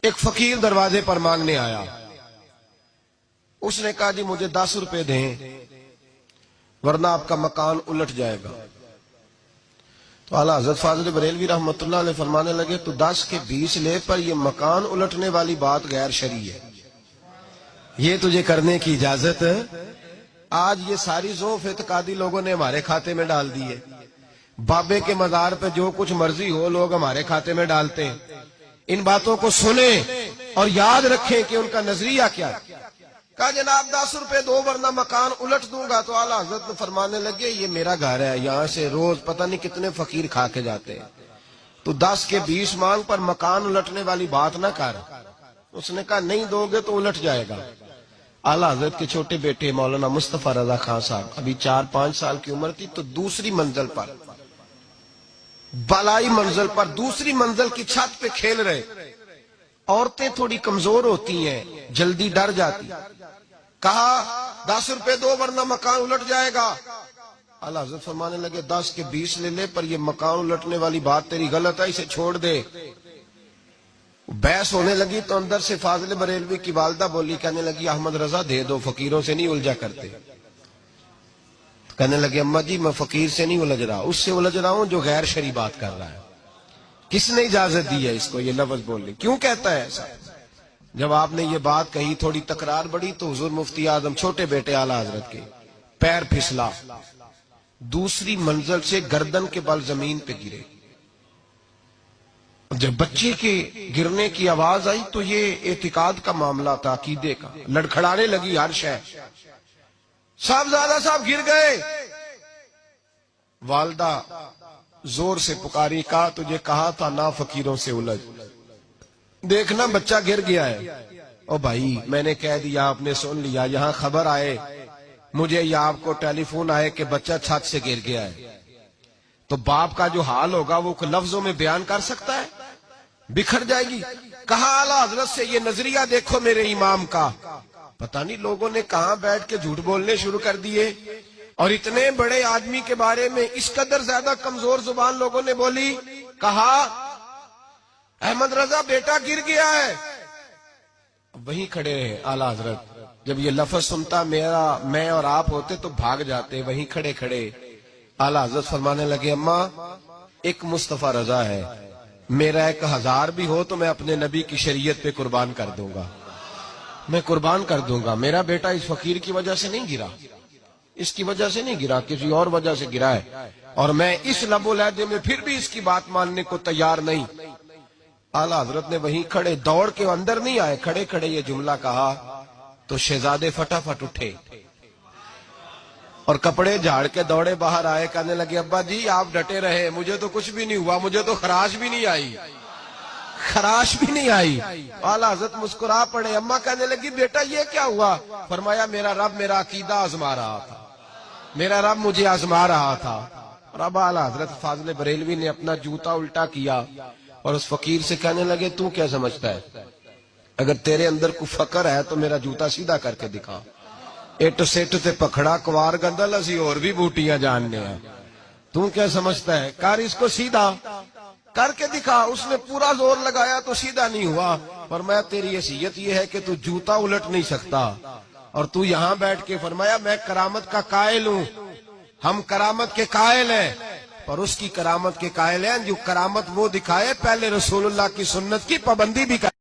ایک فقیر دروازے پر مانگنے آیا. اس نے کہا جی مجھے 10 روپے دیں ورنہ آپ کا مکان الٹ جائے گا. تو اعلیٰ حضرت فاضل بریلوی رحمۃ اللہ علیہ فرمانے لگے تو 10 کے 20 لے پر یہ مکان الٹنے والی بات غیر شرعی ہے, یہ تجھے کرنے کی اجازت. آج یہ ساری ذوف اعتقادی لوگوں نے ہمارے کھاتے میں ڈال دی ہے. بابے کے مزار پہ جو کچھ مرضی ہو لوگ ہمارے کھاتے میں ڈالتے ہیں. ان باتوں کو سنیں اور یاد رکھیں کہ ان کا نظریہ کیا ہے. کہا جناب 10 روپے دو ورنہ مکان الٹ دوں گا. تو اعلیٰ حضرت فرمانے لگے یہ میرا گھر ہے, یہاں سے روز پتہ نہیں کتنے فقیر کھا کے جاتے ہیں, تو 10 کے 20 مانگ پر مکان الٹنے والی بات نہ کر. اس نے کہا نہیں دو گے تو الٹ جائے گا. اعلیٰ حضرت کے چھوٹے بیٹے مولانا مصطفیٰ رضا خان صاحب ابھی 4-5 سال کی عمر تھی, تو دوسری منزل پر, بالائی منزل پر دوسری منزل کی چھت پہ کھیل رہے. عورتیں تھوڑی کمزور ہوتی ہیں, جلدی ڈر جاتی. کہا 10 روپے دو ورنہ مکان الٹ جائے گا. اعلیٰ حضرت فرمانے لگے 10 کے 20 لے لے پر یہ مکان الٹنے والی بات تیری غلط ہے, اسے چھوڑ دے. بحث ہونے لگی تو اندر سے فاضل بریلوی کی والدہ بولی, کہنے لگی احمد رضا دے دو, فقیروں سے نہیں الجھا کرتے. کہنے لگے اماں جی میں فقیر سے نہیں الجھ رہا, اس سے الجھ رہا ہوں جو غیر شرعی بات کر رہا ہے. کس نے اجازت دی ہے اس کو یہ لفظ بولنے, کیوں کہتا ہے ایسا؟ جب آپ نے یہ بات کہی تھوڑی تکرار بڑھی تو حضور مفتی اعظم چھوٹے بیٹے اعلیٰ حضرت کے پیر پھسلا, دوسری منزل سے گردن کے بل زمین پہ گرے. جب بچے کے گرنے کی آواز آئی تو یہ اعتقاد کا معاملہ تھا, عقیدے کا. لڑکھڑانے لگی ہر شے, صاحبزادہ صاحب گر گئے. والدہ زور سے پکاری, کہا تجھے کہا تھا نہ فقیروں سے الجھ, دیکھنا بچہ گر گیا ہے. او بھائی میں نے کہہ دیا, آپ نے سن لیا, یہاں خبر آئے مجھے یا آپ کو ٹیلی فون آئے کہ بچہ چھت سے گر گیا ہے, تو باپ کا جو حال ہوگا وہ لفظوں میں بیان کر سکتا ہے؟ بکھر جائے گی. کہا اعلیٰ حضرت سے یہ نظریہ دیکھو میرے امام کا. پتہ نہیں لوگوں نے کہاں بیٹھ کے جھوٹ بولنے شروع کر دیے, اور اتنے بڑے آدمی کے بارے میں اس قدر زیادہ کمزور زبان لوگوں نے بولی. کہا احمد رضا بیٹا گر گیا ہے. وہیں کھڑے رہے اعلیٰ حضرت. جب یہ لفظ سنتا میں اور آپ ہوتے تو بھاگ جاتے. وہیں کھڑے کھڑے اعلیٰ حضرت فرمانے لگے اماں ایک مصطفیٰ رضا ہے, میرا 1000 بھی ہو تو میں اپنے نبی کی شریعت پہ قربان کر دوں گا, میں قربان کر دوں گا. میرا بیٹا اس فقیر کی وجہ سے نہیں گرا, اس کی وجہ سے نہیں گرا, کسی اور وجہ سے گرا ہے, اور میں اس لب و لہجے میں پھر بھی اس کی بات ماننے کو تیار نہیں. اعلیٰ حضرت نے وہیں کھڑے, دوڑ کے اندر نہیں آئے, کھڑے کھڑے یہ جملہ کہا تو شہزادے فٹافٹ اٹھے اور کپڑے جھاڑ کے دوڑے باہر آئے. کہنے لگے ابا جی آپ ڈٹے رہے, مجھے تو کچھ بھی نہیں ہوا, مجھے تو خراش بھی نہیں آئی, خراش بھی نہیں آئی. اعلیٰ حضرت مسکرا پڑے. اماں کہنے لگی بیٹا یہ کیا ہوا؟ فرمایا میرا رب میرا عقیدہ آزما رہا تھا, میرا رب مجھے آزما رہا تھا. اور اب اعلیٰ حضرت فاضل بریلوی نے اپنا جوتا الٹا کیا اور اس فقیر سے کہنے لگے تو کیا سمجھتا ہے, اگر تیرے اندر کوئی فقر ہے تو میرا جوتا سیدھا کر کے دکھا. اٹ سٹ تے پکھڑا کوار گندل اسی اور بھی بوٹیاں جاننے ہیں, تو کیا سمجھتا ہے, کر اس کو سیدھا کر کے دکھا. اس نے پورا زور لگایا تو سیدھا نہیں ہوا. فرمایا تیری حیثیت یہ ہے کہ تو جوتا الٹ نہیں سکتا, اور تو یہاں بیٹھ کے. فرمایا میں کرامت کا قائل ہوں, ہم کرامت کے قائل ہیں, پر اس کی کرامت کے قائل ہیں جو کرامت وہ دکھائے پہلے رسول اللہ کی سنت کی پابندی بھی کرے.